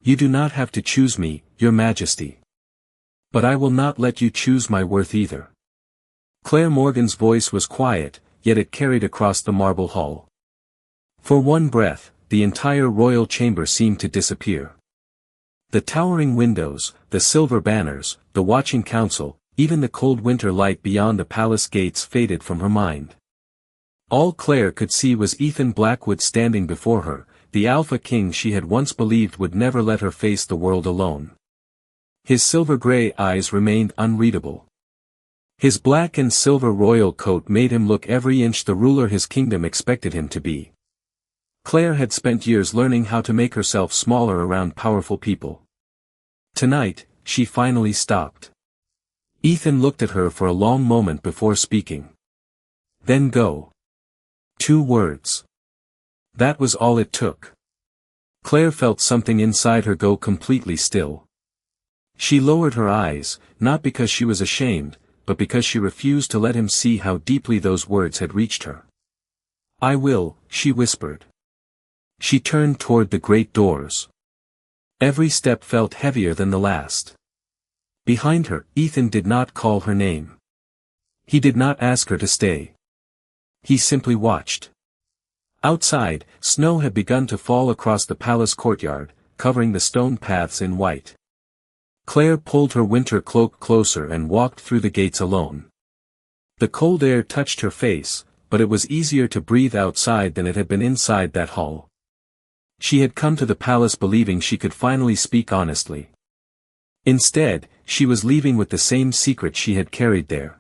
You do not have to choose me, your majesty. But I will not let you choose my worth either. Claire Morgan's voice was quiet, yet it carried across the marble hall. For one breath, the entire royal chamber seemed to disappear. The towering windows, the silver banners, the watching council, even the cold winter light beyond the palace gates faded from her mind. All Claire could see was Ethan Blackwood standing before her, the Alpha King she had once believed would never let her face the world alone. His silver-gray eyes remained unreadable. His black and silver royal coat made him look every inch the ruler his kingdom expected him to be. Claire had spent years learning how to make herself smaller around powerful people. Tonight, she finally stopped. Ethan looked at her for a long moment before speaking. Then go. 2 words. That was all it took. Claire felt something inside her go completely still. She lowered her eyes, not because she was ashamed, but because she refused to let him see how deeply those words had reached her. I will, she whispered. She turned toward the great doors. Every step felt heavier than the last. Behind her, Ethan did not call her name. He did not ask her to stay. He simply watched. Outside, snow had begun to fall across the palace courtyard, covering the stone paths in white. Claire pulled her winter cloak closer and walked through the gates alone. The cold air touched her face, but it was easier to breathe outside than it had been inside that hall. She had come to the palace believing she could finally speak honestly. Instead, she was leaving with the same secret she had carried there.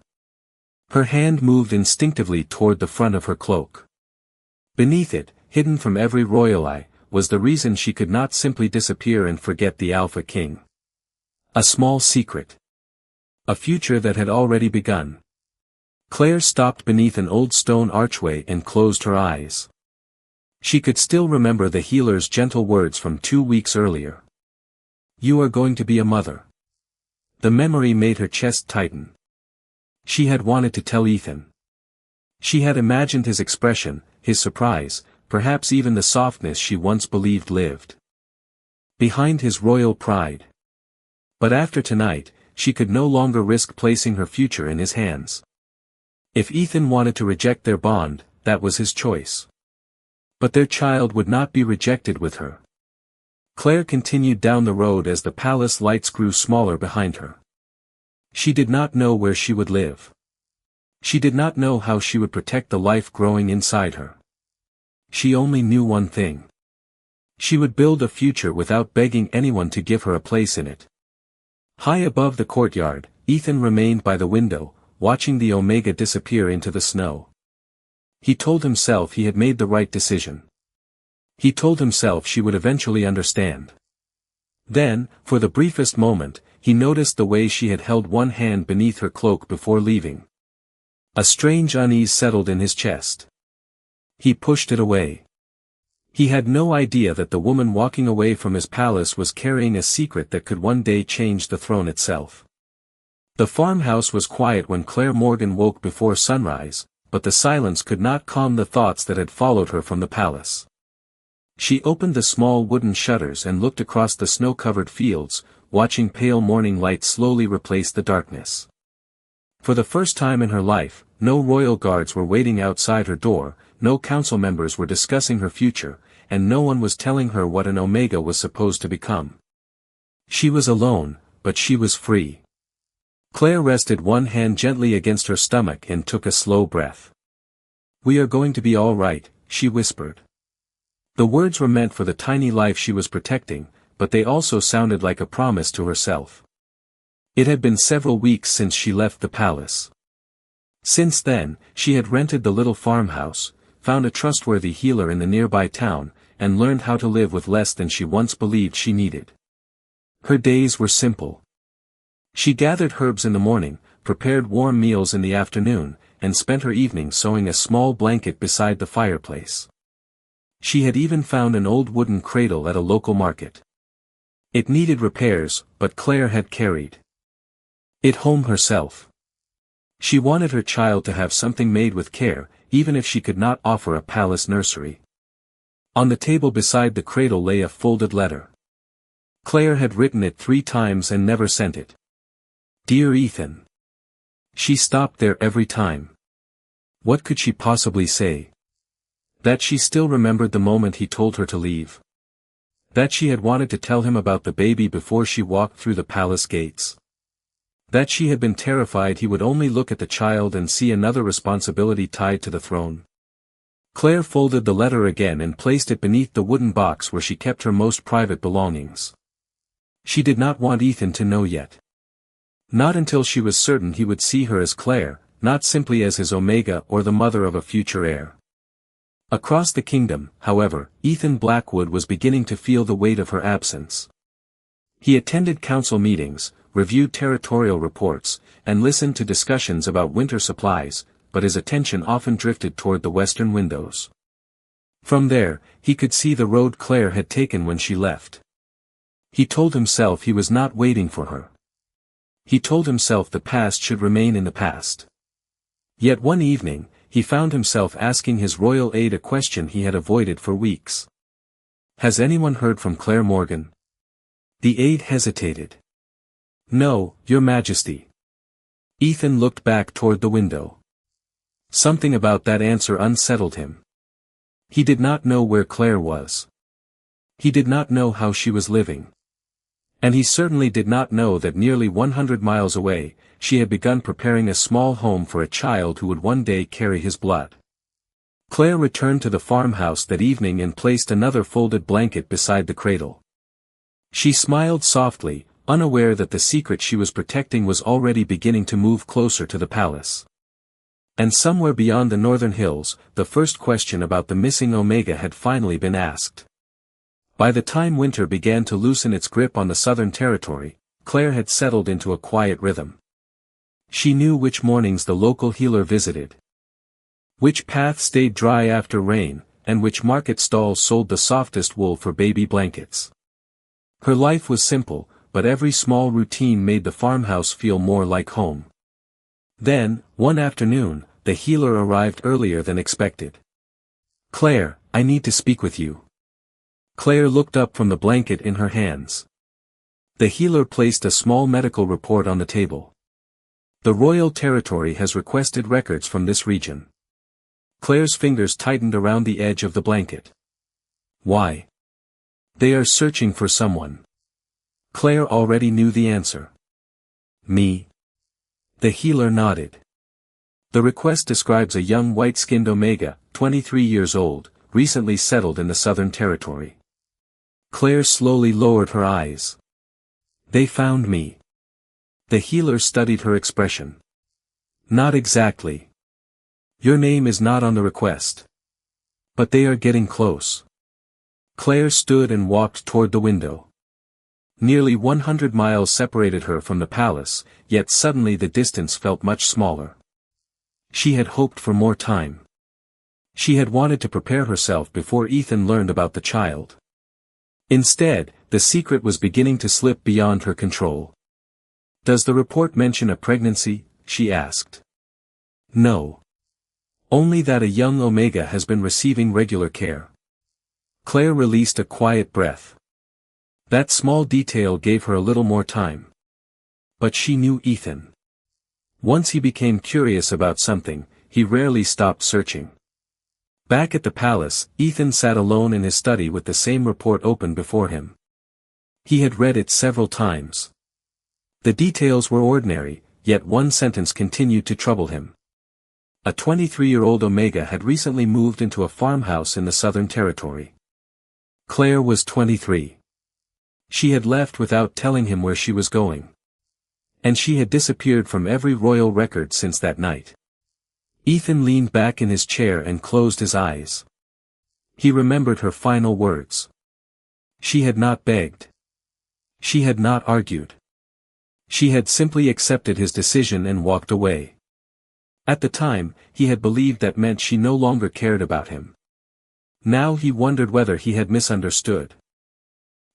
Her hand moved instinctively toward the front of her cloak. Beneath it, hidden from every royal eye, was the reason she could not simply disappear and forget the Alpha King. A small secret. A future that had already begun. Claire stopped beneath an old stone archway and closed her eyes. She could still remember the healer's gentle words from 2 weeks earlier. You are going to be a mother. The memory made her chest tighten. She had wanted to tell Ethan. She had imagined his expression, his surprise, perhaps even the softness she once believed lived behind his royal pride. But after tonight, she could no longer risk placing her future in his hands. If Ethan wanted to reject their bond, that was his choice. But their child would not be rejected with her. Claire continued down the road as the palace lights grew smaller behind her. She did not know where she would live. She did not know how she would protect the life growing inside her. She only knew one thing. She would build a future without begging anyone to give her a place in it. High above the courtyard, Ethan remained by the window, watching the Omega disappear into the snow. He told himself he had made the right decision. He told himself she would eventually understand. Then, for the briefest moment, he noticed the way she had held one hand beneath her cloak before leaving. A strange unease settled in his chest. He pushed it away. He had no idea that the woman walking away from his palace was carrying a secret that could one day change the throne itself. The farmhouse was quiet when Claire Morgan woke before sunrise, but the silence could not calm the thoughts that had followed her from the palace. She opened the small wooden shutters and looked across the snow-covered fields, watching pale morning light slowly replace the darkness. For the first time in her life, no royal guards were waiting outside her door, no council members were discussing her future, and no one was telling her what an Omega was supposed to become. She was alone, but she was free. Claire rested one hand gently against her stomach and took a slow breath. We are going to be all right, she whispered. The words were meant for the tiny life she was protecting, but they also sounded like a promise to herself. It had been several weeks since she left the palace. Since then, she had rented the little farmhouse, found a trustworthy healer in the nearby town, and learned how to live with less than she once believed she needed. Her days were simple. She gathered herbs in the morning, prepared warm meals in the afternoon, and spent her evenings sewing a small blanket beside the fireplace. She had even found an old wooden cradle at a local market. It needed repairs, but Claire had carried it home herself. She wanted her child to have something made with care, even if she could not offer a palace nursery. On the table beside the cradle lay a folded letter. Claire had written it 3 times and never sent it. Dear Ethan. She stopped there every time. What could she possibly say? That she still remembered the moment he told her to leave. That she had wanted to tell him about the baby before she walked through the palace gates. That she had been terrified he would only look at the child and see another responsibility tied to the throne. Claire folded the letter again and placed it beneath the wooden box where she kept her most private belongings. She did not want Ethan to know yet. Not until she was certain he would see her as Claire, not simply as his Omega or the mother of a future heir. Across the kingdom, however, Ethan Blackwood was beginning to feel the weight of her absence. He attended council meetings, reviewed territorial reports, and listened to discussions about winter supplies, but his attention often drifted toward the western windows. From there, he could see the road Claire had taken when she left. He told himself he was not waiting for her. He told himself the past should remain in the past. Yet one evening, he found himself asking his royal aide a question he had avoided for weeks. Has anyone heard from Claire Morgan? The aide hesitated. No, Your Majesty. Ethan looked back toward the window. Something about that answer unsettled him. He did not know where Claire was. He did not know how she was living. And he certainly did not know that nearly 100 miles away, she had begun preparing a small home for a child who would one day carry his blood. Claire returned to the farmhouse that evening and placed another folded blanket beside the cradle. She smiled softly, unaware that the secret she was protecting was already beginning to move closer to the palace. And somewhere beyond the northern hills, the first question about the missing Omega had finally been asked. By the time winter began to loosen its grip on the southern territory, Claire had settled into a quiet rhythm. She knew which mornings the local healer visited, which path stayed dry after rain, and which market stalls sold the softest wool for baby blankets. Her life was simple, but every small routine made the farmhouse feel more like home. Then, one afternoon, the healer arrived earlier than expected. Claire, I need to speak with you. Claire looked up from the blanket in her hands. The healer placed a small medical report on the table. The royal territory has requested records from this region. Claire's fingers tightened around the edge of the blanket. Why? They are searching for someone. Claire already knew the answer. Me? The healer nodded. The request describes a young white-skinned Omega, 23 years old, recently settled in the Southern Territory. Claire slowly lowered her eyes. They found me. The healer studied her expression. Not exactly. Your name is not on the request. But they are getting close. Claire stood and walked toward the window. Nearly 100 miles separated her from the palace, yet suddenly the distance felt much smaller. She had hoped for more time. She had wanted to prepare herself before Ethan learned about the child. Instead, the secret was beginning to slip beyond her control. Does the report mention a pregnancy? She asked. No. Only that a young Omega has been receiving regular care. Claire released a quiet breath. That small detail gave her a little more time. But she knew Ethan. Once he became curious about something, he rarely stopped searching. Back at the palace, Ethan sat alone in his study with the same report open before him. He had read it several times. The details were ordinary, yet one sentence continued to trouble him. A 23-year-old Omega had recently moved into a farmhouse in the Southern Territory. Claire was 23. She had left without telling him where she was going. And she had disappeared from every royal record since that night. Ethan leaned back in his chair and closed his eyes. He remembered her final words. She had not begged. She had not argued. She had simply accepted his decision and walked away. At the time, he had believed that meant she no longer cared about him. Now he wondered whether he had misunderstood.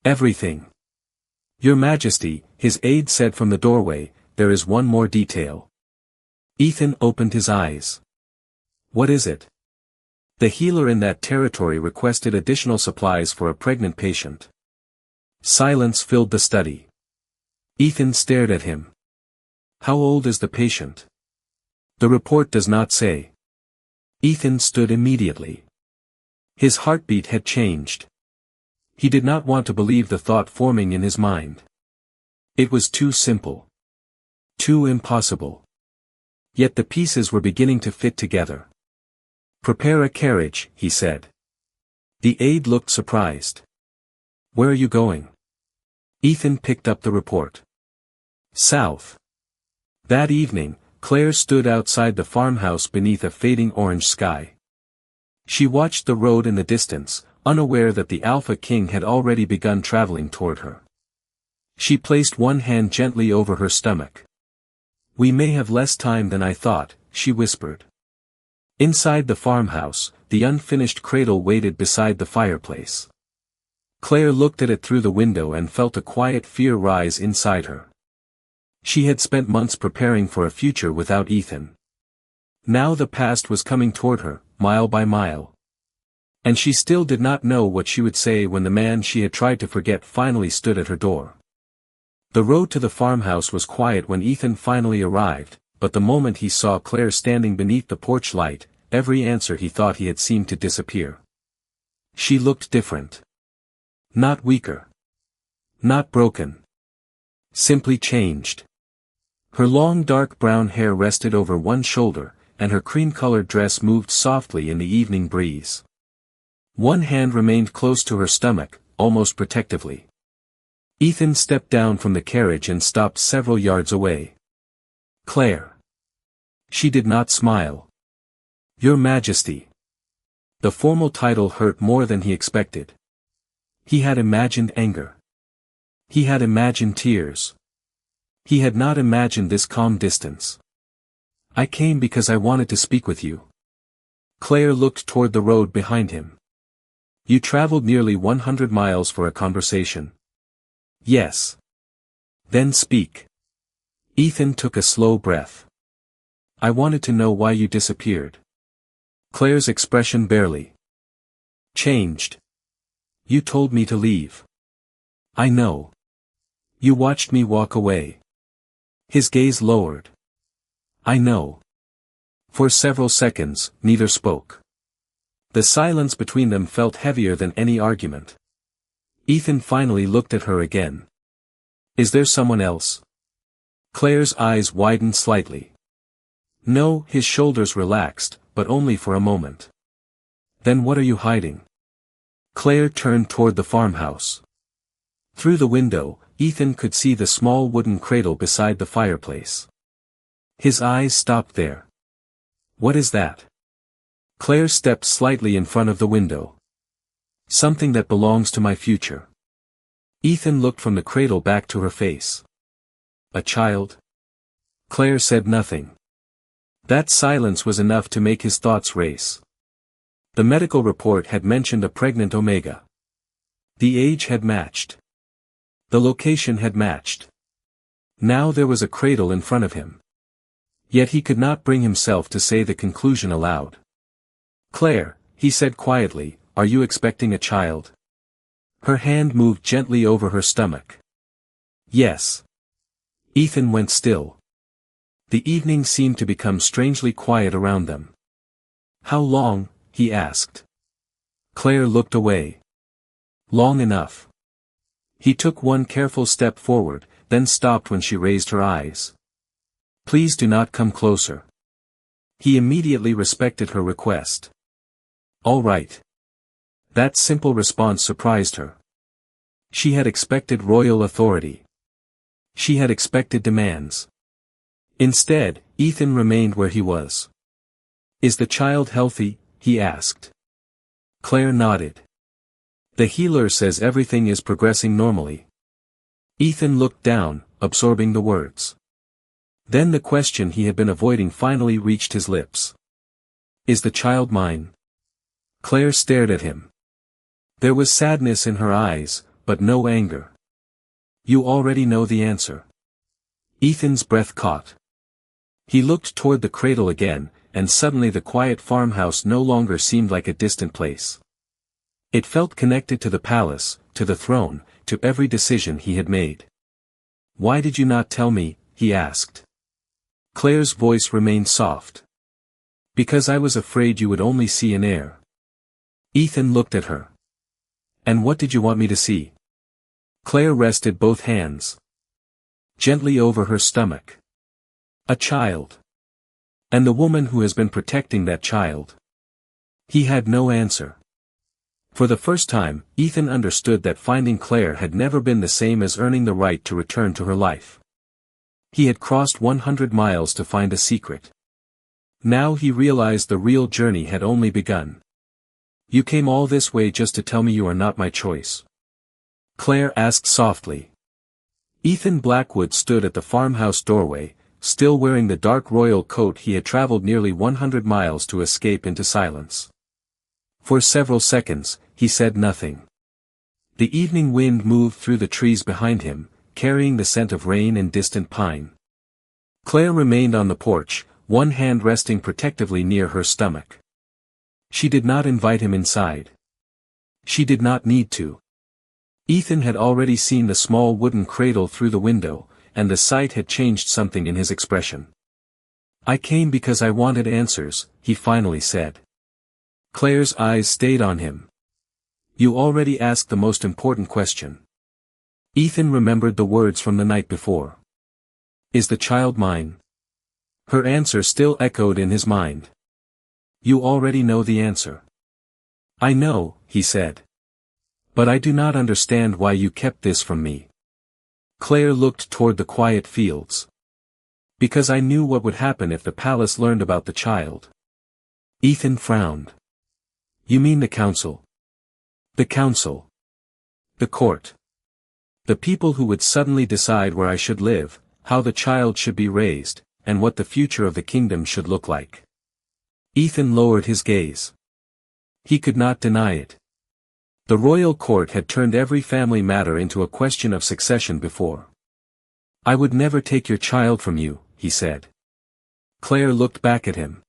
Everything. Your Majesty, his aide said from the doorway, there is one more detail. Ethan opened his eyes. What is it? The healer in that territory requested additional supplies for a pregnant patient. Silence filled the study. Ethan stared at him. How old is the patient? The report does not say. Ethan stood immediately. His heartbeat had changed. He did not want to believe the thought forming in his mind. It was too simple. Too impossible. Yet the pieces were beginning to fit together. Prepare a carriage, he said. The aide looked surprised. Where are you going? Ethan picked up the report. South. That evening, Claire stood outside the farmhouse beneath a fading orange sky. She watched the road in the distance, unaware that the Alpha King had already begun traveling toward her. She placed one hand gently over her stomach. We may have less time than I thought, she whispered. Inside the farmhouse, the unfinished cradle waited beside the fireplace. Claire looked at it through the window and felt a quiet fear rise inside her. She had spent months preparing for a future without Ethan. Now the past was coming toward her, mile by mile. And she still did not know what she would say when the man she had tried to forget finally stood at her door. The road to the farmhouse was quiet when Ethan finally arrived, but the moment he saw Claire standing beneath the porch light, every answer he thought he had seemed to disappear. She looked different. Not weaker. Not broken. Simply changed. Her long dark brown hair rested over one shoulder, and her cream-colored dress moved softly in the evening breeze. One hand remained close to her stomach, almost protectively. Ethan stepped down from the carriage and stopped several yards away. Claire. She did not smile. Your Majesty. The formal title hurt more than he expected. He had imagined anger. He had imagined tears. He had not imagined this calm distance. I came because I wanted to speak with you. Claire looked toward the road behind him. You traveled nearly 100 miles for a conversation. Yes. Then speak. Ethan took a slow breath. I wanted to know why you disappeared. Claire's expression barely changed. You told me to leave. I know. You watched me walk away. His gaze lowered. I know. For several seconds, neither spoke. The silence between them felt heavier than any argument. Ethan finally looked at her again. Is there someone else? Claire's eyes widened slightly. No, his shoulders relaxed, but only for a moment. Then what are you hiding? Claire turned toward the farmhouse. Through the window, Ethan could see the small wooden cradle beside the fireplace. His eyes stopped there. What is that? Claire stepped slightly in front of the window. Something that belongs to my future. Ethan looked from the cradle back to her face. A child? Claire said nothing. That silence was enough to make his thoughts race. The medical report had mentioned a pregnant Omega. The age had matched. The location had matched. Now there was a cradle in front of him. Yet he could not bring himself to say the conclusion aloud. Claire, he said quietly, are you expecting a child? Her hand moved gently over her stomach. Yes. Ethan went still. The evening seemed to become strangely quiet around them. How long? He asked. Claire looked away. Long enough. He took one careful step forward, then stopped when she raised her eyes. Please do not come closer. He immediately respected her request. All right. That simple response surprised her. She had expected royal authority. She had expected demands. Instead, Ethan remained where he was. Is the child healthy? He asked. Claire nodded. The healer says everything is progressing normally. Ethan looked down, absorbing the words. Then the question he had been avoiding finally reached his lips. Is the child mine? Claire stared at him. There was sadness in her eyes, but no anger. You already know the answer. Ethan's breath caught. He looked toward the cradle again, and suddenly the quiet farmhouse no longer seemed like a distant place. It felt connected to the palace, to the throne, to every decision he had made. "Why did you not tell me?" he asked. Claire's voice remained soft. "Because I was afraid you would only see an heir." Ethan looked at her. "And what did you want me to see?" Claire rested both hands gently over her stomach. "A child. And the woman who has been protecting that child." He had no answer. For the first time, Ethan understood that finding Claire had never been the same as earning the right to return to her life. He had crossed 100 miles to find a secret. Now he realized the real journey had only begun. "You came all this way just to tell me you are not my choice?" Claire asked softly. Ethan Blackwood stood at the farmhouse doorway, still wearing the dark royal coat he had traveled nearly 100 miles to escape into silence. For several seconds, he said nothing. The evening wind moved through the trees behind him, carrying the scent of rain and distant pine. Claire remained on the porch, one hand resting protectively near her stomach. She did not invite him inside. She did not need to. Ethan had already seen the small wooden cradle through the window, and the sight had changed something in his expression. "I came because I wanted answers," he finally said. Claire's eyes stayed on him. "You already asked the most important question." Ethan remembered the words from the night before. "Is the child mine?" Her answer still echoed in his mind. "You already know the answer." "I know," he said. "But I do not understand why you kept this from me." Claire looked toward the quiet fields. "Because I knew what would happen if the palace learned about the child." Ethan frowned. "You mean the council?" "The council. The court. The people who would suddenly decide where I should live, how the child should be raised, and what the future of the kingdom should look like." Ethan lowered his gaze. He could not deny it. The royal court had turned every family matter into a question of succession before. "I would never take your child from you," he said. Claire looked back at him.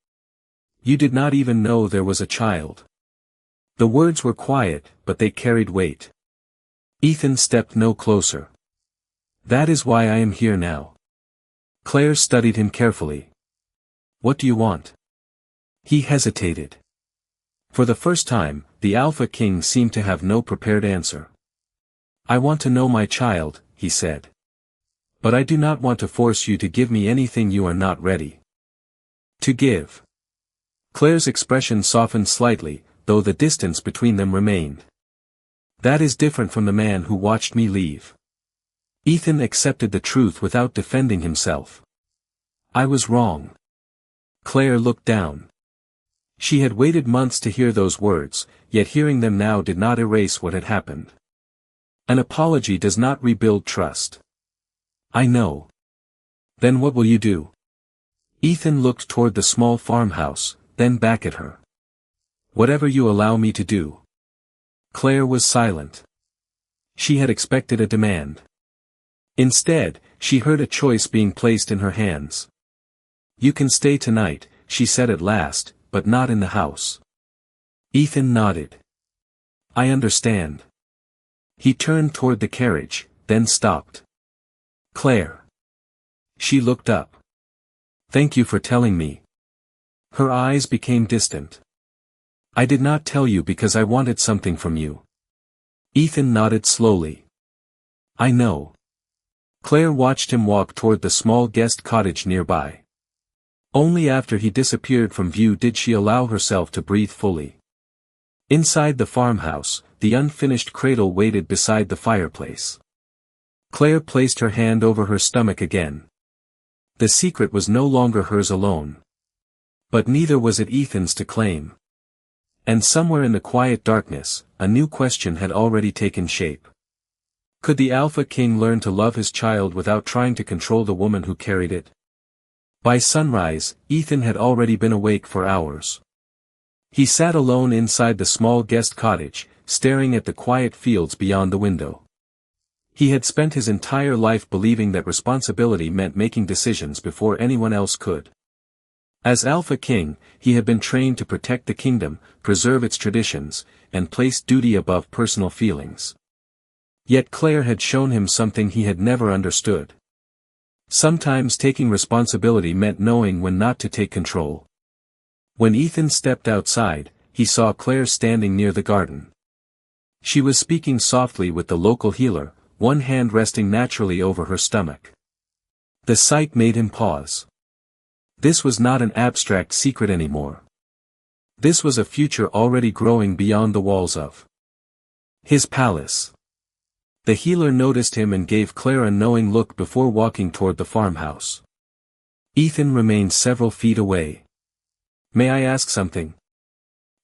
"You did not even know there was a child." The words were quiet, but they carried weight. Ethan stepped no closer. "That is why I am here now." Claire studied him carefully. "What do you want?" He hesitated. For the first time, the Alpha King seemed to have no prepared answer. "I want to know my child," he said. "But I do not want to force you to give me anything you are not ready to give." Claire's expression softened slightly, though the distance between them remained. "That is different from the man who watched me leave." Ethan accepted the truth without defending himself. "I was wrong." Claire looked down. She had waited months to hear those words, yet hearing them now did not erase what had happened. An apology does not rebuild trust. "I know." "Then what will you do?" Ethan looked toward the small farmhouse, then back at her. "Whatever you allow me to do." Claire was silent. She had expected a demand. Instead, she heard a choice being placed in her hands. "You can stay tonight," she said at last, "but not in the house." Ethan nodded. "I understand." He turned toward the carriage, then stopped. "Claire." She looked up. "Thank you for telling me." Her eyes became distant. "I did not tell you because I wanted something from you." Ethan nodded slowly. "I know." Claire watched him walk toward the small guest cottage nearby. Only after he disappeared from view did she allow herself to breathe fully. Inside the farmhouse, the unfinished cradle waited beside the fireplace. Claire placed her hand over her stomach again. The secret was no longer hers alone. But neither was it Ethan's to claim. And somewhere in the quiet darkness, a new question had already taken shape. Could the Alpha King learn to love his child without trying to control the woman who carried it? By sunrise, Ethan had already been awake for hours. He sat alone inside the small guest cottage, staring at the quiet fields beyond the window. He had spent his entire life believing that responsibility meant making decisions before anyone else could. As Alpha King, he had been trained to protect the kingdom, preserve its traditions, and place duty above personal feelings. Yet Claire had shown him something he had never understood. Sometimes taking responsibility meant knowing when not to take control. When Ethan stepped outside, he saw Claire standing near the garden. She was speaking softly with the local healer, one hand resting naturally over her stomach. The sight made him pause. This was not an abstract secret anymore. This was a future already growing beyond the walls of his palace. The healer noticed him and gave Claire a knowing look before walking toward the farmhouse. Ethan remained several feet away. "May I ask something?"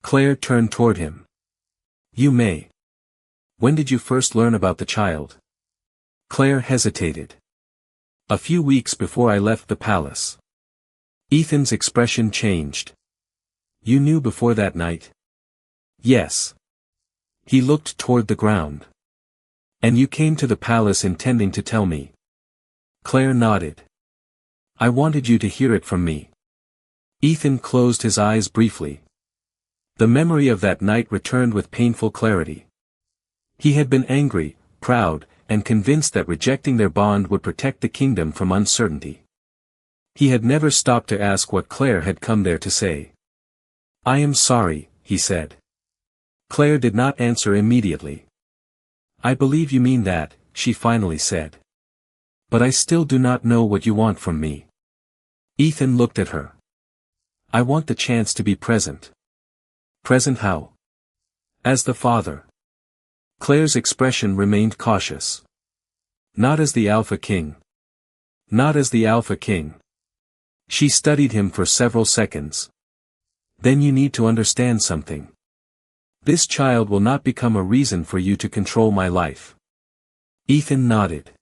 Claire turned toward him. "You may. When did you first learn about the child?" Claire hesitated. "A few weeks before I left the palace." Ethan's expression changed. "You knew before that night?" "Yes." He looked toward the ground. "And you came to the palace intending to tell me?" Claire nodded. "I wanted you to hear it from me." Ethan closed his eyes briefly. The memory of that night returned with painful clarity. He had been angry, proud, and convinced that rejecting their bond would protect the kingdom from uncertainty. He had never stopped to ask what Claire had come there to say. "I am sorry," he said. Claire did not answer immediately. "I believe you mean that," she finally said. "But I still do not know what you want from me." Ethan looked at her. "I want the chance to be present." "Present how?" "As the father." Claire's expression remained cautious. "Not as the Alpha King." "Not as the Alpha King." She studied him for several seconds. "Then you need to understand something. This child will not become a reason for you to control my life." Ethan nodded.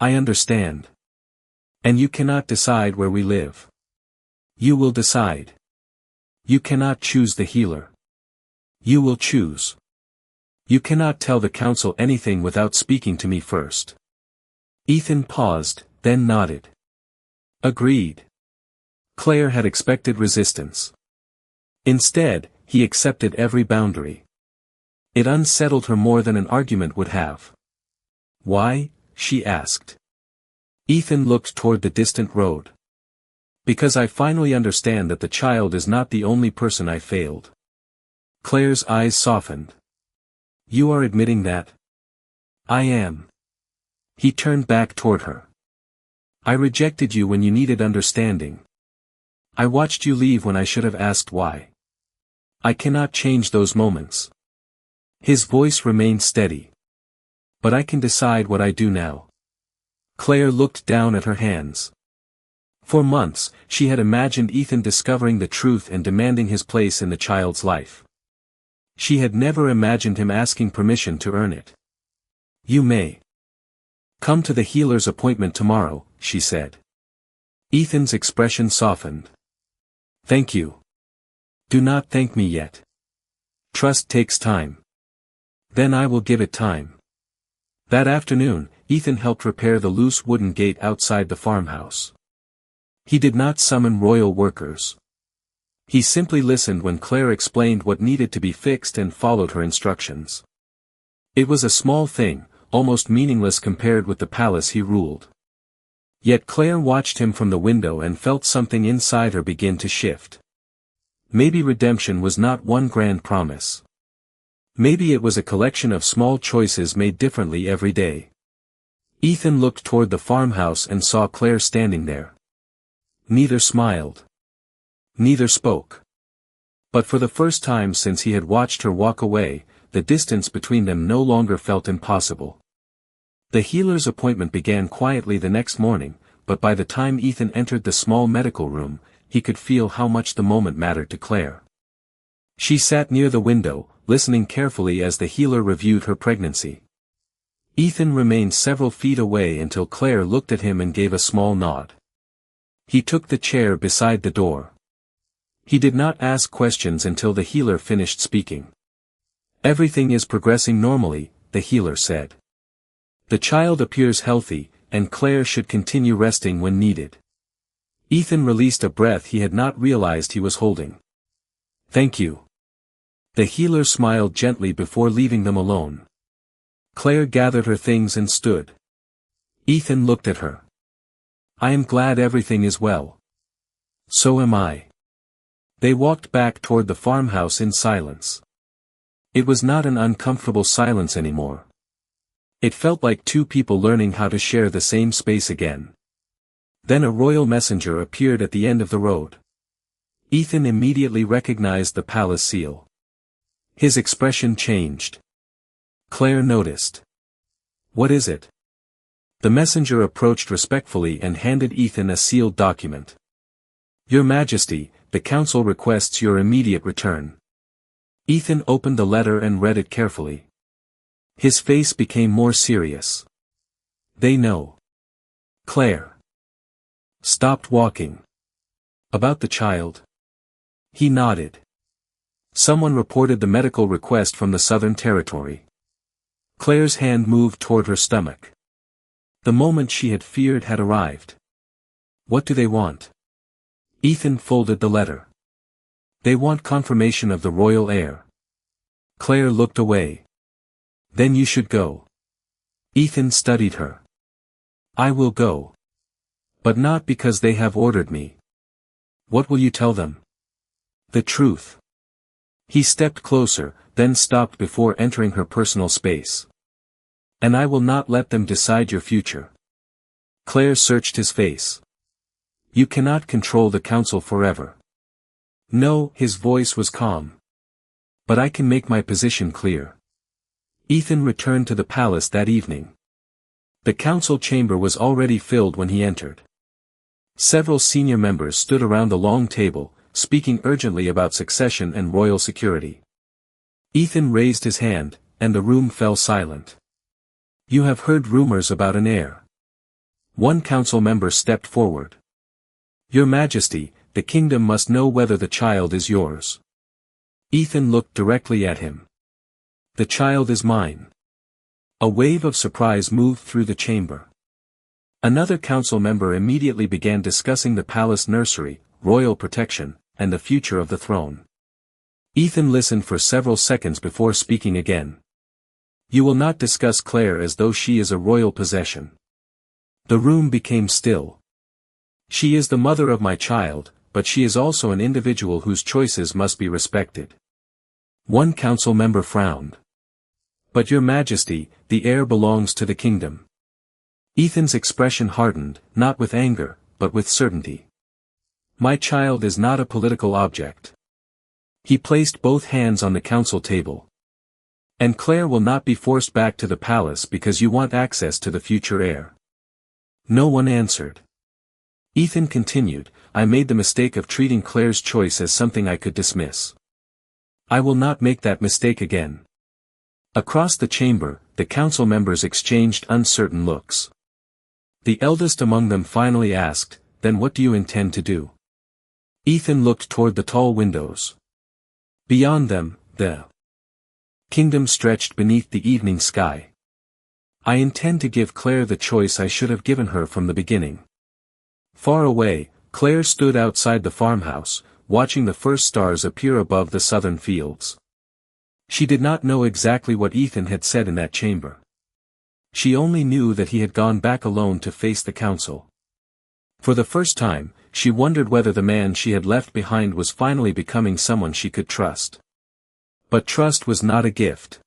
"I understand. And you cannot decide where we live. You will decide. You cannot choose the healer. You will choose. You cannot tell the council anything without speaking to me first." Ethan paused, then nodded. "Agreed." Claire had expected resistance. Instead, he accepted every boundary. It unsettled her more than an argument would have. "Why?" she asked. Ethan looked toward the distant road. "Because I finally understand that the child is not the only person I failed." Claire's eyes softened. "You are admitting that?" "I am." He turned back toward her. "I rejected you when you needed understanding. I watched you leave when I should have asked why. I cannot change those moments." His voice remained steady. "But I can decide what I do now." Claire looked down at her hands. For months, she had imagined Ethan discovering the truth and demanding his place in the child's life. She had never imagined him asking permission to earn it. "You may come to the healer's appointment tomorrow," she said. Ethan's expression softened. "Thank you. Do not thank me yet. Trust takes time. Then I will give it time." That afternoon, Ethan helped repair the loose wooden gate outside the farmhouse. He did not summon royal workers. He simply listened when Claire explained what needed to be fixed and followed her instructions. It was a small thing, almost meaningless compared with the palace he ruled. Yet Claire watched him from the window and felt something inside her begin to shift. Maybe redemption was not one grand promise. Maybe it was a collection of small choices made differently every day. Ethan looked toward the farmhouse and saw Claire standing there. Neither smiled. Neither spoke. But for the first time since he had watched her walk away, the distance between them no longer felt impossible. The healer's appointment began quietly the next morning, but by the time Ethan entered the small medical room, he could feel how much the moment mattered to Claire. She sat near the window, listening carefully as the healer reviewed her pregnancy. Ethan remained several feet away until Claire looked at him and gave a small nod. He took the chair beside the door. He did not ask questions until the healer finished speaking. "Everything is progressing normally," the healer said. "The child appears healthy, and Claire should continue resting when needed." Ethan released a breath he had not realized he was holding. "Thank you." The healer smiled gently before leaving them alone. Claire gathered her things and stood. Ethan looked at her. I am glad everything is well. So am I. They walked back toward the farmhouse in silence. It was not an uncomfortable silence anymore. It felt like two people learning how to share the same space again. Then a royal messenger appeared at the end of the road. Ethan immediately recognized the palace seal. His expression changed. Claire noticed. What is it? The messenger approached respectfully and handed Ethan a sealed document. Your Majesty, the council requests your immediate return. Ethan opened the letter and read it carefully. His face became more serious. They know. Claire stopped walking. About the child? He nodded. Someone reported the medical request from the Southern Territory. Claire's hand moved toward her stomach. The moment she had feared had arrived. What do they want? Ethan folded the letter. They want confirmation of the royal heir. Claire looked away. Then you should go. Ethan studied her. I will go. But not because they have ordered me. What will you tell them? The truth. He stepped closer, then stopped before entering her personal space. And I will not let them decide your future. Claire searched his face. You cannot control the council forever. No, his voice was calm. But I can make my position clear. Ethan returned to the palace that evening. The council chamber was already filled when he entered. Several senior members stood around the long table, speaking urgently about succession and royal security. Ethan raised his hand, and the room fell silent. You have heard rumors about an heir. One council member stepped forward. Your Majesty, the kingdom must know whether the child is yours. Ethan looked directly at him. The child is mine. A wave of surprise moved through the chamber. Another council member immediately began discussing the palace nursery, royal protection, and the future of the throne. Ethan listened for several seconds before speaking again. You will not discuss Claire as though she is a royal possession. The room became still. She is the mother of my child, but she is also an individual whose choices must be respected. One council member frowned. But Your Majesty, the heir belongs to the kingdom. Ethan's expression hardened, not with anger, but with certainty. My child is not a political object. He placed both hands on the council table. And Claire will not be forced back to the palace because you want access to the future heir. No one answered. Ethan continued, I made the mistake of treating Claire's choice as something I could dismiss. I will not make that mistake again. Across the chamber, the council members exchanged uncertain looks. The eldest among them finally asked, then what do you intend to do? Ethan looked toward the tall windows. Beyond them, the kingdom stretched beneath the evening sky. I intend to give Claire the choice I should have given her from the beginning. Far away, Claire stood outside the farmhouse, watching the first stars appear above the southern fields. She did not know exactly what Ethan had said in that chamber. She only knew that he had gone back alone to face the council. For the first time, she wondered whether the man she had left behind was finally becoming someone she could trust. But trust was not a gift.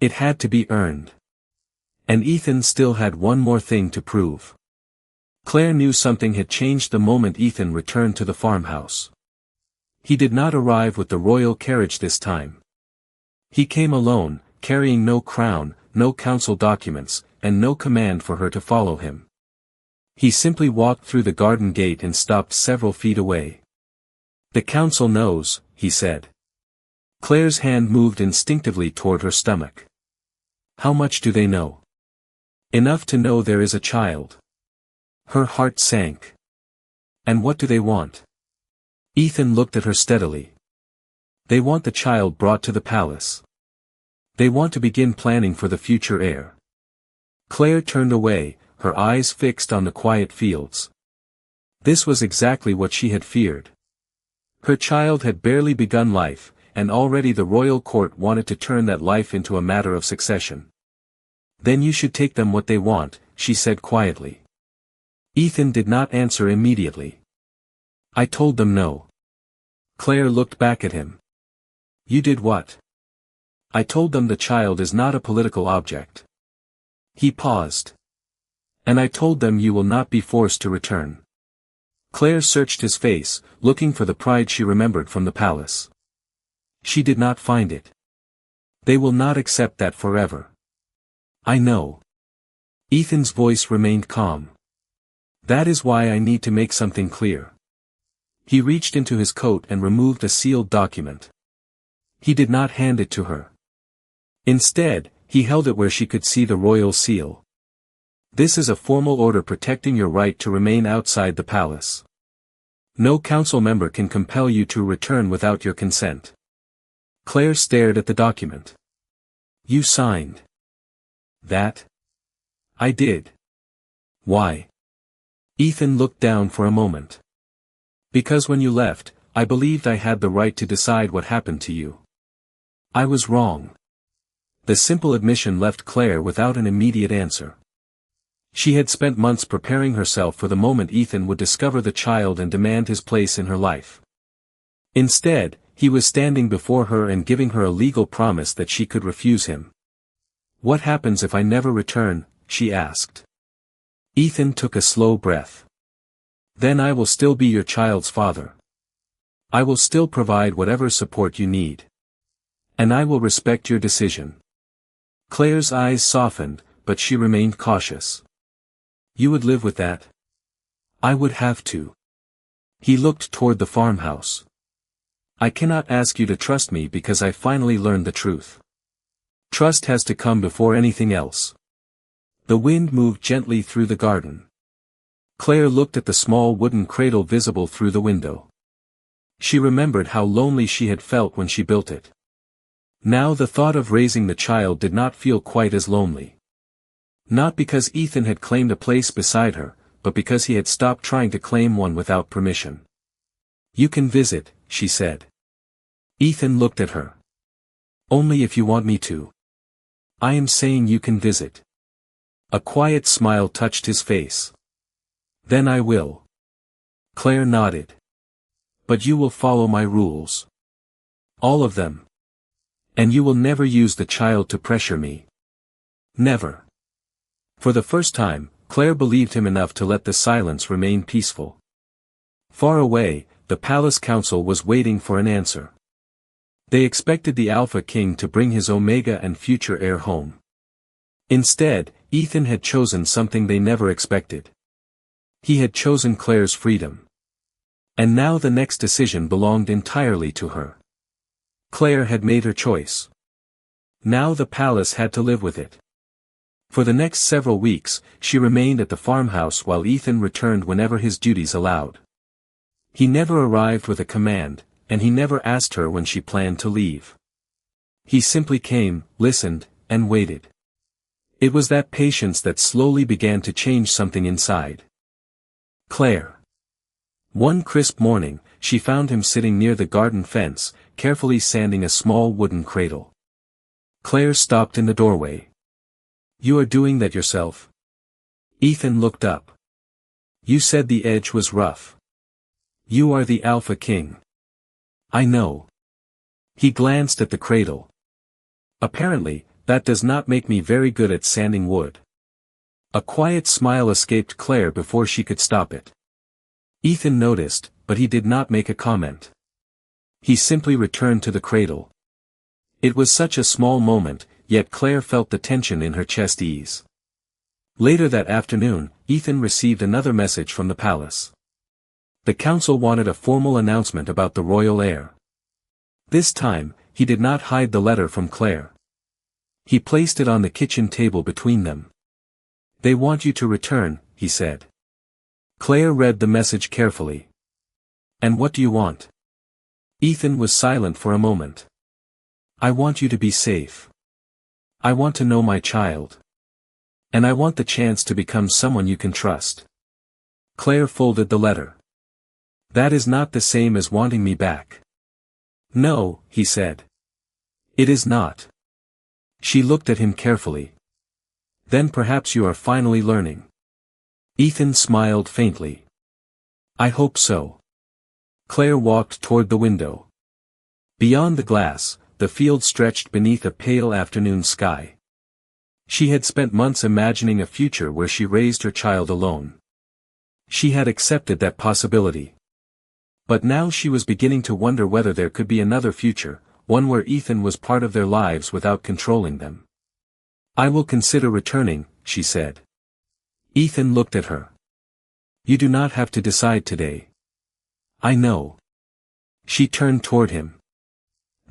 It had to be earned. And Ethan still had one more thing to prove. Claire knew something had changed the moment Ethan returned to the farmhouse. He did not arrive with the royal carriage this time. He came alone, carrying no crown, no council documents, and no command for her to follow him. He simply walked through the garden gate and stopped several feet away. The council knows, he said. Claire's hand moved instinctively toward her stomach. How much do they know? Enough to know there is a child. Her heart sank. And what do they want? Ethan looked at her steadily. They want the child brought to the palace. They want to begin planning for the future heir. Claire turned away, her eyes fixed on the quiet fields. This was exactly what she had feared. Her child had barely begun life, and already the royal court wanted to turn that life into a matter of succession. Then you should take them what they want, she said quietly. Ethan did not answer immediately. I told them no. Claire looked back at him. You did what? I told them the child is not a political object. He paused. And I told them you will not be forced to return. Claire searched his face, looking for the pride she remembered from the palace. She did not find it. They will not accept that forever. I know. Ethan's voice remained calm. That is why I need to make something clear. He reached into his coat and removed a sealed document. He did not hand it to her. Instead, he held it where she could see the royal seal. This is a formal order protecting your right to remain outside the palace. No council member can compel you to return without your consent. Claire stared at the document. You signed. That? I did. Why? Ethan looked down for a moment. Because when you left, I believed I had the right to decide what happened to you. I was wrong. The simple admission left Claire without an immediate answer. She had spent months preparing herself for the moment Ethan would discover the child and demand his place in her life. Instead, he was standing before her and giving her a legal promise that she could refuse him. What happens if I never return? She asked. Ethan took a slow breath. Then I will still be your child's father. I will still provide whatever support you need. And I will respect your decision. Claire's eyes softened, but she remained cautious. You would live with that? I would have to. He looked toward the farmhouse. I cannot ask you to trust me because I finally learned the truth. Trust has to come before anything else. The wind moved gently through the garden. Claire looked at the small wooden cradle visible through the window. She remembered how lonely she had felt when she built it. Now the thought of raising the child did not feel quite as lonely. Not because Ethan had claimed a place beside her, but because he had stopped trying to claim one without permission. You can visit, she said. Ethan looked at her. Only if you want me to. I am saying you can visit. A quiet smile touched his face. Then I will. Claire nodded. But you will follow my rules. All of them. And you will never use the child to pressure me. Never. For the first time, Claire believed him enough to let the silence remain peaceful. Far away, the palace council was waiting for an answer. They expected the Alpha King to bring his Omega and future heir home. Instead, Ethan had chosen something they never expected. He had chosen Claire's freedom. And now the next decision belonged entirely to her. Claire had made her choice. Now the palace had to live with it. For the next several weeks, she remained at the farmhouse while Ethan returned whenever his duties allowed. He never arrived with a command, and he never asked her when she planned to leave. He simply came, listened, and waited. It was that patience that slowly began to change something inside Claire. One crisp morning, she found him sitting near the garden fence, carefully sanding a small wooden cradle. Claire stopped in the doorway. You are doing that yourself? Ethan looked up. You said the edge was rough. You are the Alpha King. I know. He glanced at the cradle. Apparently, that does not make me very good at sanding wood. A quiet smile escaped Claire before she could stop it. Ethan noticed, but he did not make a comment. He simply returned to the cradle. It was such a small moment, yet Claire felt the tension in her chest ease. Later that afternoon, Ethan received another message from the palace. The council wanted a formal announcement about the royal heir. This time, he did not hide the letter from Claire. He placed it on the kitchen table between them. They want you to return, he said. Claire read the message carefully. And what do you want? Ethan was silent for a moment. I want you to be safe. I want to know my child. And I want the chance to become someone you can trust. Claire folded the letter. That is not the same as wanting me back. No, he said. It is not. She looked at him carefully. Then perhaps you are finally learning. Ethan smiled faintly. I hope so. Claire walked toward the window. Beyond the glass, the field stretched beneath a pale afternoon sky. She had spent months imagining a future where she raised her child alone. She had accepted that possibility. But now she was beginning to wonder whether there could be another future, one where Ethan was part of their lives without controlling them. I will consider returning, she said. Ethan looked at her. You do not have to decide today. I know. She turned toward him.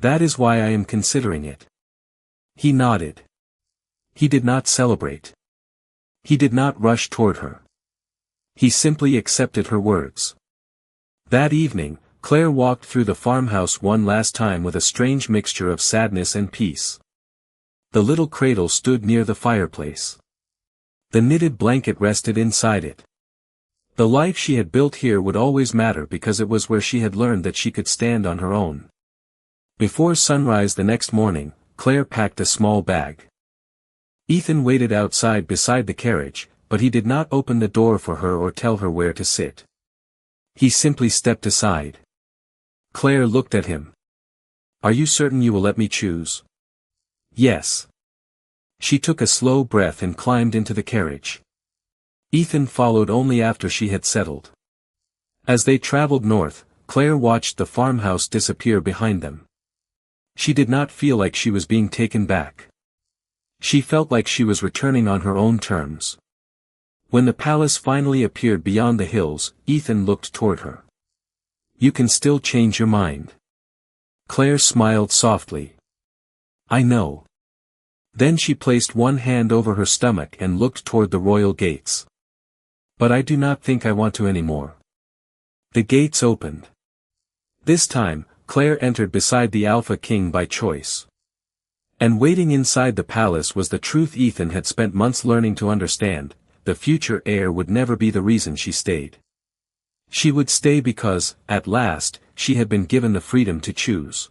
That is why I am considering it. He nodded. He did not celebrate. He did not rush toward her. He simply accepted her words. That evening, Claire walked through the farmhouse one last time with a strange mixture of sadness and peace. The little cradle stood near the fireplace. The knitted blanket rested inside it. The life she had built here would always matter because it was where she had learned that she could stand on her own. Before sunrise the next morning, Claire packed a small bag. Ethan waited outside beside the carriage, but he did not open the door for her or tell her where to sit. He simply stepped aside. Claire looked at him. Are you certain you will let me choose? Yes. She took a slow breath and climbed into the carriage. Ethan followed only after she had settled. As they traveled north, Claire watched the farmhouse disappear behind them. She did not feel like she was being taken back. She felt like she was returning on her own terms. When the palace finally appeared beyond the hills, Ethan looked toward her. You can still change your mind. Claire smiled softly. I know. Then she placed one hand over her stomach and looked toward the royal gates. But I do not think I want to anymore. The gates opened. This time, Claire entered beside the Alpha King by choice. And waiting inside the palace was the truth Ethan had spent months learning to understand: the future heir would never be the reason she stayed. She would stay because, at last, she had been given the freedom to choose.